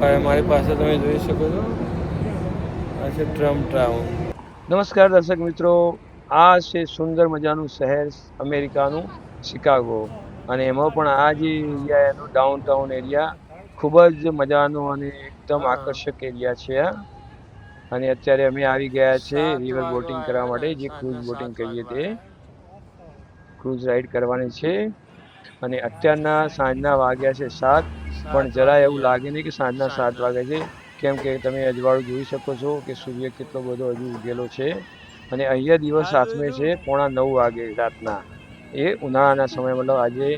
મારી પાસે તમે જોઈ શકો છો આ છે ટ્રમ્પ ટાઉન. નમસ્કાર દર્શક મિત્રો, આ છે સુંદર મજાનું શહેર અમેરિકાનું શિકાગો, અને એમાં પણ આ જે એરિયા એનો ડાઉનટાઉન એરિયા ખૂબ જ મજાનો અને એકદમ આકર્ષક એરિયા છે. અને અત્યારે અમે આવી ગયા છે રિવર બોટિંગ કરવા માટે, જે ક્રૂઝ બોટિંગ કહીએ તે ક્રૂઝ રાઈડ કરવાની છે. અને અત્યારના સાંજના વાગ્યા છે 7, પણ જરા એવું લાગે નહીં કે સાંજના 7 વાગે છે, કેમ કે તમે અજવાળું જોઈ શકો છો કે સૂર્ય કેટલો બધો હજુ ઉગેલો છે. અને અહીંયા દિવસ આથમે છે 9:15 વાગે રાતના. એ ઉનાળાના સમય, મતલબ આજે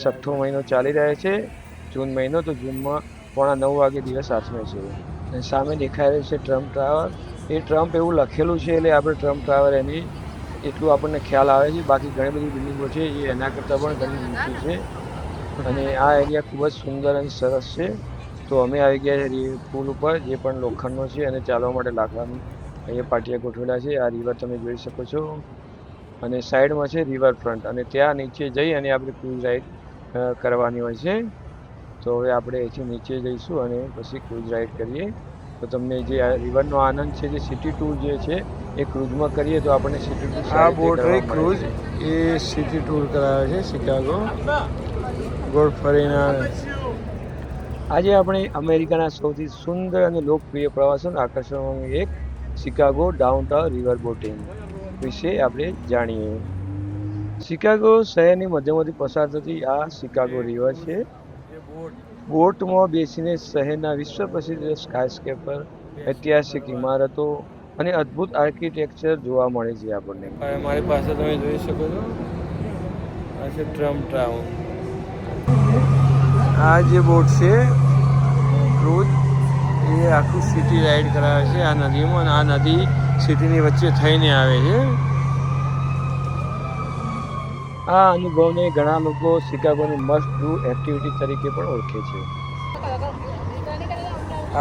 6થો મહિનો ચાલી રહ્યો છે, જૂન મહિનો, તો જૂનમાં 9:15 વાગે દિવસ આથમે છે. અને સામે દેખાઈ રહ્યું છે ટ્રમ્પ ટાવર. એ ટ્રમ્પ એવું લખેલું છે એટલે આપણે ટ્રમ્પ ટાવર એની એટલું આપણને ખ્યાલ આવે છે. બાકી ઘણી બધી બિલ્ડિંગો છે એ એના કરતાં પણ ઘણી ઊંચી છે. અને આ એરિયા ખૂબ જ સુંદર અને સરસ છે. તો અમે આવી ગયા છે પુલ ઉપર, જે પણ લોખંડનો છે, અને ચાલવા માટે લાકડાનું અહીંયા પાટિયા ગોઠવેલા છે. આ રિવર તમે જોઈ શકો છો, અને સાઈડમાં છે રિવરફ્રન્ટ, અને ત્યાં નીચે જઈ અને આપણે ક્રૂઝ રાઈડ કરવાની હોય છે. તો હવે આપણે અહીંથી નીચે જઈશું અને પછી ક્રૂઝ રાઈડ કરીએ. તો તમને જે આ રિવરનો આનંદ છે, જે સિટી ટૂર જે છે એ ક્રૂઝમાં કરીએ તો આપણને સિટી ટૂર આ બોટ રહી ક્રૂઝ એ સિટી ટૂર કરાવે છે શિકાગો ગોળ ફરીને. આજે આપણે અમેરિકાના સૌથી સુંદર અને લોકપ્રિય પ્રવાસન આકર્ષણોનું એક શિકાગો ડાઉનટાઉન રિવર બોટિંગ વિશે આપણે જાણીએ. શિકાગો શહેરની મધ્યમાંથી પસાર થતી આ શિકાગો રિવર છે. બોટમાં બેસીને શહેરના વિશ્વ પ્રસિદ્ધ સ્કાયસ્કેપર, ઐતિહાસિક ઇમારતો અને અદ્ભુત આર્કિટેક્ચર જોવા મળે છે આપણને. મારી પાસે તમે જોઈ શકો છો આ છે ટ્રમ્પ ટાઉન. આ જે બોટ છે ક્રૂઝ, એ આખું સિટી રાઈડ કરાવે છે આ નદીમાં, અને આ નદી સિટીની વચ્ચે થઈને આવે છે. આ અનુભવને ઘણા લોકો શિકાગોની મસ્ટ ડુ એક્ટિવિટી તરીકે પણ ઓળખે છે.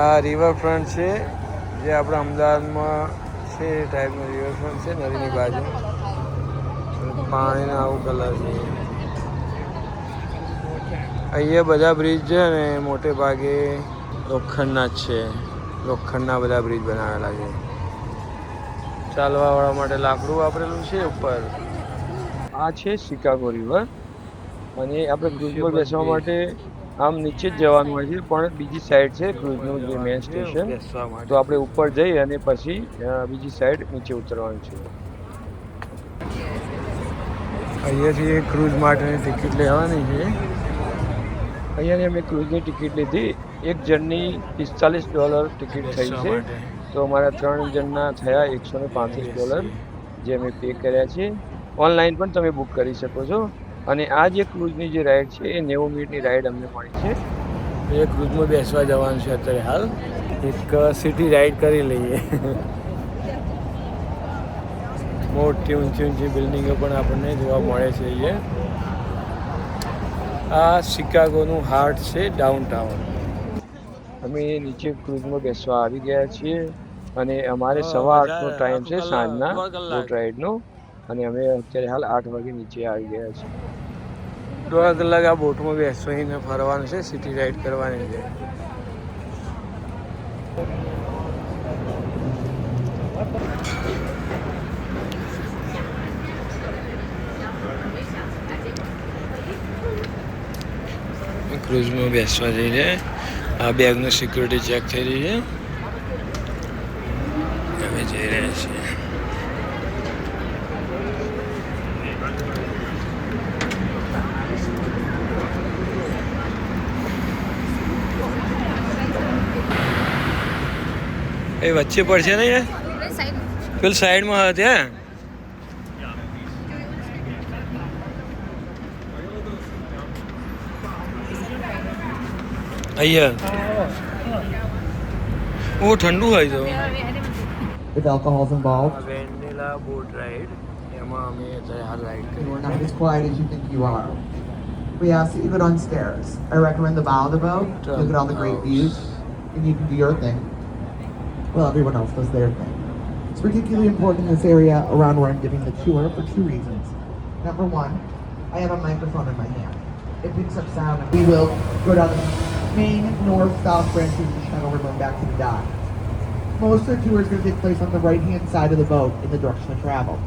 આ રિવરફ્રન્ટ છે, જે આપણા અમદાવાદમાં છે એ ટાઈપનું રિવરફ્રન્ટ છે, નદીની બાજુ. પાણીનો આવું કલર છે. અહીંયા બધા બ્રિજ છે ને મોટે ભાગે લોખંડના જ છે. લોખંડના બધા બ્રિજ બનાવેલા છે. ચાલવાવાળા માટે લાકડું વાપરેલું છે ઉપર. આ છે શિકાગો રિવર, અને આપણે ક્રૂઝમાં બેસવા માટે આમ નીચે જ જવાનું હોય છે, પણ બીજી સાઈડ છે ક્રૂઝનું જે મેઇન સ્ટેશન. તો આપણે ઉપર જઈ અને પછી બીજી સાઈડ નીચે ઉતરવાનું છે. અહીંયાથી ક્રૂઝ માટેની ટિકિટ લેવાની છે. અહીંયાની અમે ક્રૂઝની ટિકિટ લીધી. એક જણની $45 ટિકિટ થઈ છે. તો અમારા 3 જણના થયા $135, જે અમે પે કર્યા છે. ઓનલાઈન પણ તમે બુક કરી શકો છો. અને આ જે ક્રૂઝની જે રાઈડ છે એ 90 મિનિટની રાઈડ અમને મળી છે. એ ક્રૂઝમાં બેસવા જવાનું છે અત્યારે હાલ. એક સિટી રાઈડ કરી લઈએ. મોટી ઊંચી બિલ્ડિંગો પણ આપણને જોવા મળે છે અહીંયા. આ શિકાગોનું હાર્ટ છે ડાઉનટાઉન. અમે નીચે ક્રૂઝમાં બેસવા આવી ગયા છીએ, અને અમારે 8:15નો ટાઈમ છે સાંજના બોટ રાઈડનો. અને અમે અત્યારે હાલ 8 વાગે નીચે આવી ગયા છીએ. 1.5 કલાક આ બોટમાં બેસીને ફરવાનું છે, સિટી રાઈડ કરવાની છે. ક્રૂઝમાં બેસવા જઈ છે. આ બેગનું સિક્યુરિટી ચેક થઈ રહી છે. અમે જઈ રહ્યા છીએ. એ વચ્ચે પડશે ને યાર, પેલ સાઈડમાં હતા. અહીંયા ઓ ઠંડુ હોય તો. With alcohols involved. Vanilla boat ride, એમાં અમે અત્યારે હાલ રાઈડ કરી. You are not as quiet as you think you are. We ask that you go downstairs. I recommend the bow of the boat. Look at all the great views, and you can do your thing. Well, everyone else does their thing. It's particularly important in this area around where I'm giving the tour for 2 reasons. Number one, I have a microphone in my hand. It picks up sound. We will go down the main north-south branches of the Chicago River and back to the dock. Most of the tour is going to take place on the right-hand side of the boat in the direction of travel.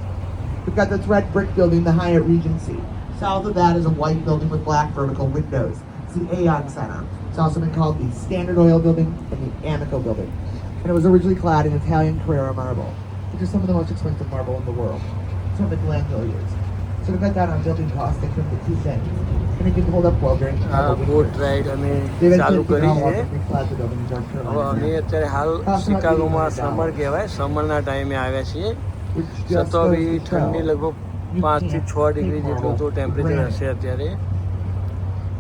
We've got this red brick building, the Hyatt Regency. South of that is a white building with black vertical windows. It's the Aon Center. It's also been called the Standard Oil Building and the Amico Building. And it was originally clad in Italian Carrara marble, which is some of the most expensive marble in the world. It's what Michelangelo used. So to cut down on building costs, they trimmed the two things. And it can hold up well during Chicago winter. Boat ride અમે ચાલુ કરી છે. હવે અમે અત્યારે હાલ શિકાગોમાં summer કહેવાય, સમરના ટાઈમે આવ્યા છીએ. છતાં બી ઠંડી લગભગ 5 થી 6 ડિગ્રી જેટલું તો ટેમ્પરેચર હશે અત્યારે.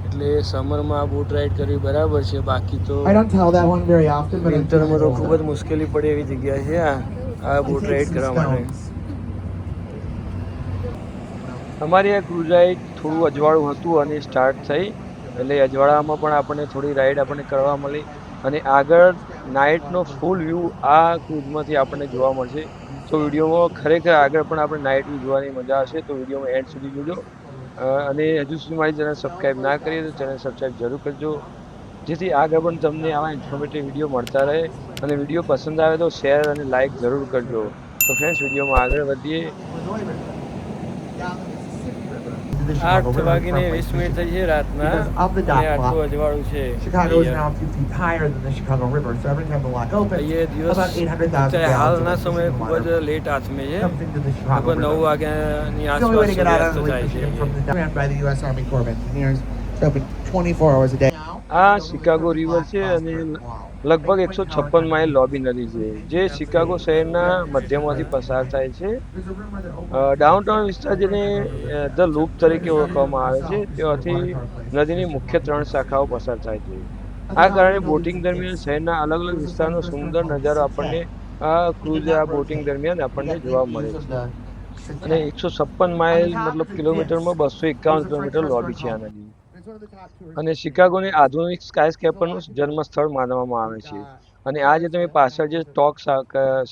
એટલે સમરમાં આ બોટ રાઈડ કરવી બરાબર છે. બાકી તો વિન્ટરમાં તો ખૂબ જ મુશ્કેલી પડે એવી જગ્યા છે આ બોટ રાઈડ કરવા માટે. અમારી આ ક્રૂઝ રાઈડ થોડું અજવાળું હતું અને સ્ટાર્ટ થઈ, એટલે અજવાળામાં પણ આપણને થોડી રાઈડ આપણને કરવા મળી. અને આગળ નાઇટનો ફૂલ વ્યૂ આ ક્રૂઝમાંથી આપણને જોવા મળશે. તો વિડીયોમાં ખરેખર આગળ પણ આપણે નાઇટ વ્યૂ જોવાની મજા આવશે. તો વિડીયોમાં એન્ડ સુધી જોજો. અને હજુ સુધી મારી ચેનલ સબસ્ક્રાઈબ ના કરીએ તો ચેનલ સબસ્ક્રાઈબ જરૂર કરજો, જેથી આગળ પણ તમને આવા ઇન્ફોર્મેટિવ વિડીયો મળતા રહે. અને વિડીયો પસંદ આવે તો શેર અને લાઇક જરૂર કરજો. તો ફ્રેન્ડ્સ, વિડીયોમાં આગળ વધીએ. 8:20 થઈ છે રાતના અને આટલું અજવાળું છે. Chicago is now 2 feet higher than the Chicago River, so every time the lock opens, અહીંયા દિવસ about 800,000 હાલના gallons સમયે of ખૂબ water જ લેટ આથમે છે. comes into the Chicago લગભગ 9 River. વાગ્યાની It's the only way આસપાસ to get out of સૂર્યાસ્ત the થાય Lake છે. Michigan from the dock ran by the U.S. Army Corps of Engineers. It's open 24 hours a day. આ Chicago river છે અને લગભગ 156 માઇલ લોબી નદી છે, જે શિકાગો શહેરના મધ્યમાંથી પસાર થાય છે. ડાઉનટાઉન વિસ્તાર જેને ધ લૂપ તરીકે ઓળખવામાં આવે છે, ત્યાંથી નદીની મુખ્ય 3 શાખાઓ પસાર થાય છે. આ કારણે બોટિંગ દરમિયાન શહેરના અલગ અલગ વિસ્તારનો સુંદર નજારો આપણને આ ક્રૂઝ આ બોટિંગ દરમિયાન આપણને જોવા મળે છે. અને 156 માઇલ મતલબ કિલોમીટરમાં 251 કિલોમીટર લોબી છે આ નદી. અને શિકાગોને આધુનિક સ્કાયસ્કેપરનું જન્મસ્થળ માનવામાં આવે છે. અને આ જે તમે પાછળ જે ટોક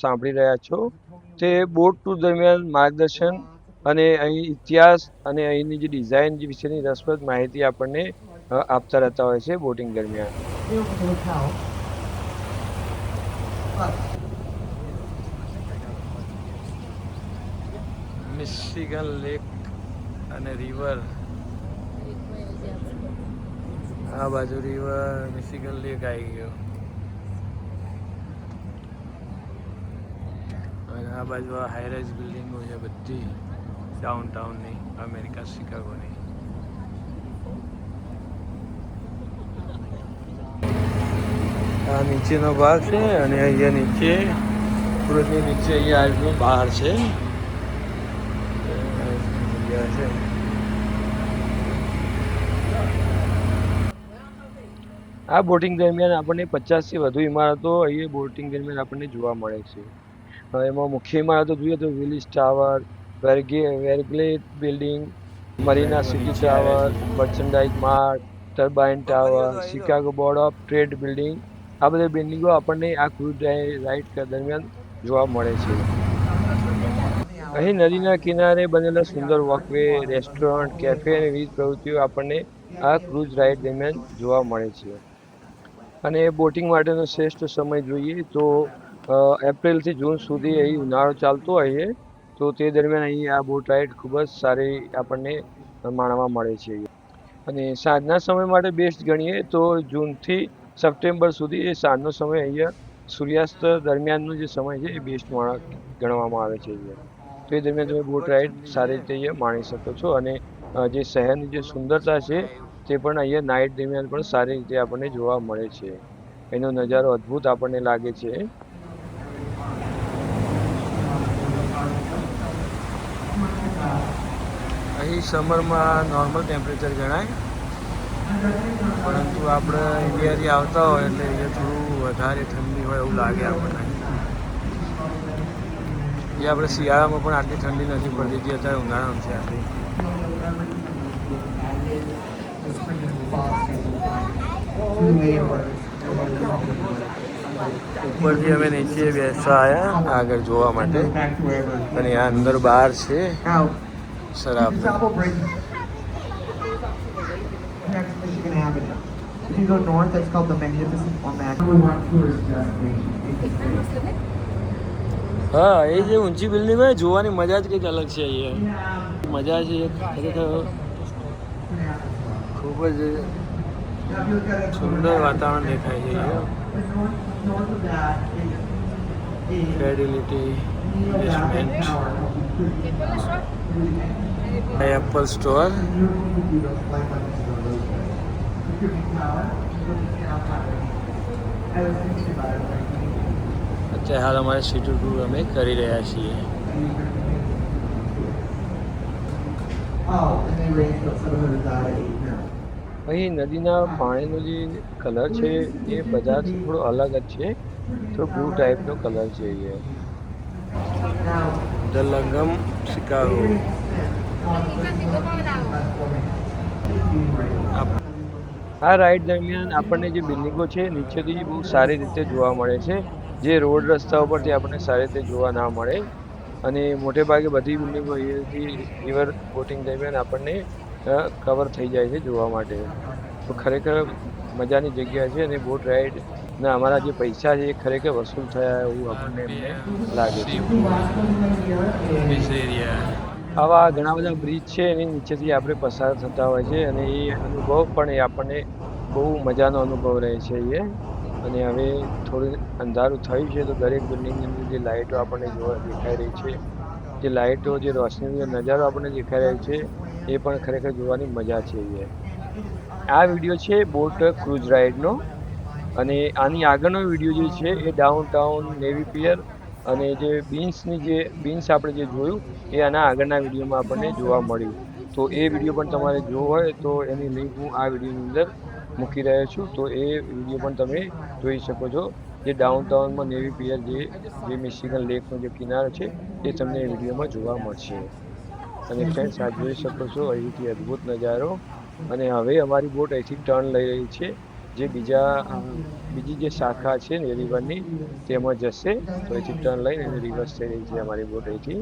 સાંભળી રહ્યા છો તે બોટ ટૂર દરમિયાન માર્ગદર્શન અને અહીં ઇતિહાસ અને અહીંની જે ડિઝાઇન વિશેની રસપ્રદ માહિતી આપણને આપતા રહેતા હોય છે બોટિંગ દરમિયાન. મિશિગન લેક અને રિવર, આ બાજુ રિવર, મિશિગન લેક આવી ગયો. અને આ બાજુ આ હાઈરાઇઝ બિલ્ડિંગો છે બધી ડાઉનટાઉનની, અમેરિકા શિકાગોની. આ નીચેનો ભાગ છે અને અહીંયા નીચે સુરતની નીચે અહીંયા આજનું બહાર છે. આ બોટિંગ દરમિયાન આપણને 50 થી વધુ ઇમારતો અહીંયા બોટિંગ દરમિયાન આપણને જોવા મળે છે. એમાં મુખ્ય ઇમારતો જોઈએ તો Willis Tower, Wrigley Building, Marina City Tower, Merchandise Mart, Turbine Tower, Chicago Board of Trade Building, આ બધી બિલ્ડિંગો આપણને આ ક્રૂઝ રાઇડ દરમિયાન જોવા મળે છે. અહીં નદીના કિનારે બનેલા સુંદર વોકવે, રેસ્ટોરન્ટ, કેફે અને વિવિધ પ્રવૃત્તિઓ આપણને આ ક્રૂઝ રાઇડ દરમિયાન જોવા મળે છે. અને બોટિંગ માટેનો શ્રેષ્ઠ સમય જોઈએ તો એપ્રિલથી જૂન સુધી અહીં ઉનાળો ચાલતો હોય છે. તો તે દરમિયાન અહીં આ બોટ રાઇડ ખૂબ જ સારી આપણને માણવા મળે છે. અને સાંજના સમય માટે બેસ્ટ ગણીએ તો જૂનથી સપ્ટેમ્બર સુધી એ સાંજનો સમય અહીંયા સૂર્યાસ્ત દરમિયાનનો જે સમય છે એ બેસ્ટ ગણવામાં આવે છે. તો એ દરમિયાન તમે બોટ રાઇડ સારી રીતે અહીંયા માણી શકો છો. અને જે શહેરની જે સુંદરતા છે તે પણ અહીંયા નાઇટ દરમિયાન પણ સારી રીતે આપણને જોવા મળે છે. એનો નજારો અદ્ભુત આપણને લાગે છે. અહીં સમરમાં નોર્મલ ટેમ્પરેચર ગણાય, પરંતુ આપણે ઇન્ડિયાથી આવતા હોય એટલે અહીંયા થોડું વધારે ઠંડી હોય એવું લાગે આપણને. એ આપણે શિયાળામાં પણ આટલી ઠંડી નથી પડતી જે અત્યારે ઉનાળામાં છે આટલી. ઉપરથી અમે નીચે બેસવા આવ્યા આગળ જોવા માટે. અને આ અંદર બહાર છે શરાબ. you go north, it's called the Magnificent Format. હા, એ જે ઊંચી બિલ્ડિંગ હોય જોવાની મજા જ કંઈક અલગ છે અહીંયા. મજા છે ખરેખર ખૂબ જ સુંદર વાતાવરણ દેખાય છે અહીંયા. ફેડિલિટી બેસમેન્ટ, એપલ સ્ટોર. અત્યારે હાલ અમારે સિટી ટૂર અમે કરી રહ્યા છીએ. અહીં નદીના પાણીનો જે કલર છે એ બધાથી થોડો અલગ જ છે. તો બ્લુ ટાઈપનો કલર છે અહીંયા. The Langham Chicago. આ રાઈડ દરમિયાન આપણને જે બિલ્ડિંગો છે નીચેથી બહુ સારી રીતે જોવા મળે છે, જે રોડ રસ્તા ઉપરથી આપણને સારી રીતે જોવા ના મળે. અને મોટે ભાગે બધી બિલ્ડિંગો અહીંયાથી રિવર બોટિંગ દરમિયાન આપણને કવર થઈ જાય છે જોવા માટે. તો ખરેખર મજાની જગ્યા છે અને બોટ રાઈડના અમારા જે પૈસા છે એ ખરેખર વસૂલ થયા એવું આપણને એમને લાગે છે. આવા ઘણા બધા બ્રિજ છે એની નીચેથી આપણે પસાર થતા હોય છે અને એ અનુભવ પણ એ આપણને બહુ મજાનો અનુભવ રહે છે એ. અને હવે થોડું અંધારું થયું છે તો દરેક બિલ્ડિંગની અંદર જે લાઇટો આપણને જોવા દેખાઈ રહી છે, જે લાઇટો જે રોશનીનો નજારો આપણને દેખાઈ રહ્યો છે એ પણ ખરેખર જોવાની મજા છે એ. આ વિડીયો છે બોટ ક્રૂઝ રાઇડનો અને આની આગળનો વિડીયો જે છે એ ડાઉન ટાઉન નેવી પિયર અને જે બીન્સ આપણે જે જોયું એ આના આગળના વિડીયોમાં આપણને જોવા મળ્યું. તો એ વિડીયો પણ તમારે જોવો હોય તો એની લિંક હું આ વિડીયોની અંદર મૂકી રહ્યો છું, તો એ વિડીયો પણ તમે જોઈ શકો છો. જે ડાઉન ટાઉનમાં નેવી પિયર જે મિશિગન લેકનો જે કિનારો છે એ તમને એ વિડીયોમાં જોવા મળશે. અને ફ્રેન્ડ્સ આ જોઈ શકો છો અહીંથી અદ્ભુત નજારો. અને હવે અમારી બોટ અહીંથી ટર્ન લઈ રહી છે, જે બીજી જે શાખા છે ને રિવરની તેમાં જશે. તો અહીંથી ટર્ન લઈને રિવર્સ થઈ રહી છે અમારી બોટ અહીંથી.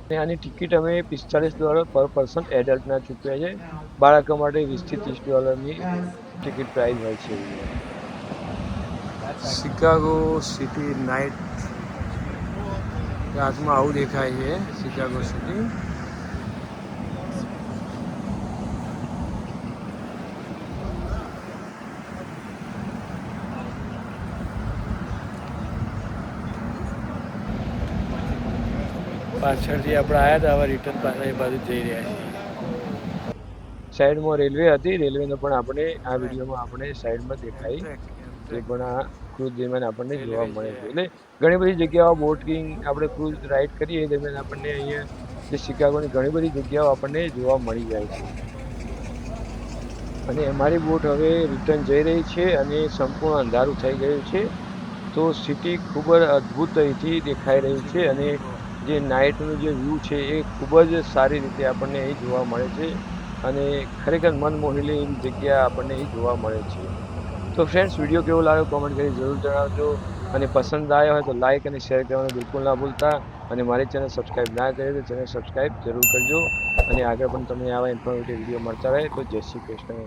અને આની ટિકિટ અમે $45 પર પર્સન એડલ્ટના ચૂકવ્યા છે. બાળકો માટે $20 થી $30ની ટિકિટ પ્રાઇસ હોય છે. શિકાગો સિટી નાઇટ રાતમાં આવું દેખાય છે શિકાગો સિટી. પાછળથી આપણે આવ્યા હતા, હવે રિટર્ન પાછા એ બાજુ જઈ રહ્યા છીએ. સાઈડમાં રેલવે હતી, રેલવેને પણ આપણે આ વિડીયોમાં આપણે સાઈડમાં દેખાઈ, એ પણ આ ક્રૂઝ દરમિયાન આપણને જોવા મળે છે. એટલે ઘણી બધી જગ્યાઓ બોટિંગ આપણે ક્રૂઝ રાઇડ કરીએ એ દરમિયાન આપણને અહીંયા જે શિકાગોની ઘણી બધી જગ્યાઓ આપણને જોવા મળી જાય છે. અને અમારી બોટ હવે રિટર્ન જઈ રહી છે અને સંપૂર્ણ અંધારું થઈ ગયું છે. તો સિટી ખૂબ જ અદ્ભુત અહીંથી દેખાઈ રહી છે અને જે નાઇટનું જે વ્યૂ છે એ ખૂબ જ સારી રીતે આપણને અહીં જોવા મળે છે અને ખરેખર મન મોહી લે એવી જગ્યા આપણને અહીં જોવા મળે છે. તો ફ્રેન્ડ્સ, વિડીયો કેવો લાગ્યો કોમેન્ટ કરી જરૂર જણાવજો અને પસંદ આવ્યો હોય તો લાઇક અને શેર કરવાનું બિલકુલ ના ભૂલતા. અને મારી ચેનલ સબસ્ક્રાઈબ ના કરી તો ચેનલ સબસ્ક્રાઈબ જરૂર કરજો. અને આગળ પણ તમને આવા ઇન્ફોર્મેટિવ વિડીયો મળતા રહે. તો જય શ્રી કૃષ્ણ.